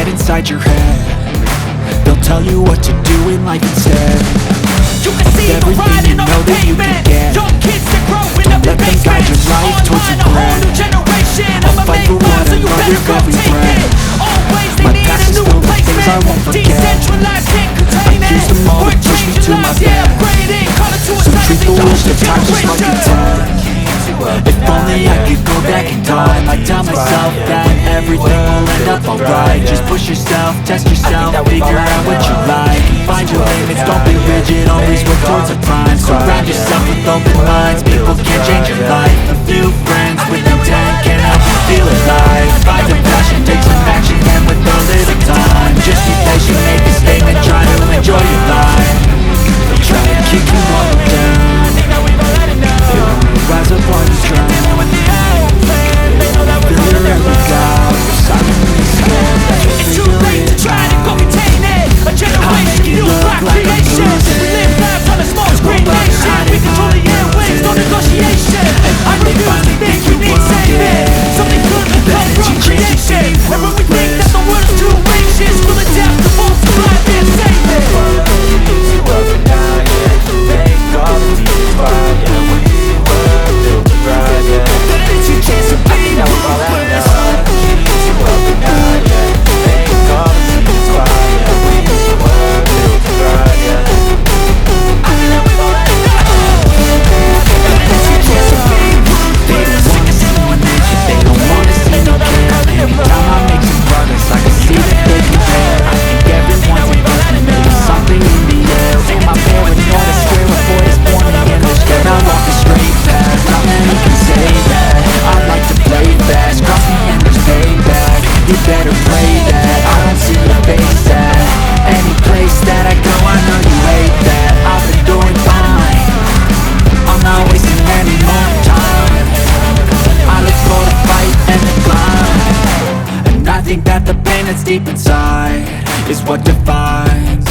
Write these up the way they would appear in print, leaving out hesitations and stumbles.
right inside your head. They'll tell you what to do in life instead. You can see them riding on the pavement. Young kids that growing up in basements. Online, a whole new generation. I'ma make one, so you better go take it. Always they need a new replacement. Decentralized, can't contain it. We're changing lives, yeah, upgrading. Call it suicide, they don't generation. If only I could go back in time, I'd tell myself that everything will end up alright. Just push yourself, test yourself, figure out what you like. Find your limits, don't be rigid, always work towards a prime. Surround yourself with open minds, people can change your life. A few friends with intent can help you feel alive. Find a passion, take some action, and with a little time, just be patient, make a statement, try to enjoy your life. They'll try to keep you all down, rise up while you drown. Feel your every doubt, silently scared that you'll It's too late to try to go contain it. A generation, new black creation. We live lives on a small screen nation. We control the airwaves, no negotiation. I refuse to think you need saving. Something good will come from creation. And when we think that the world is too anxious, we'll adapt to both survive and save it. Deep inside is what defines.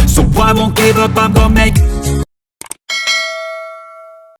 So I won't give up, I'm gonna make it.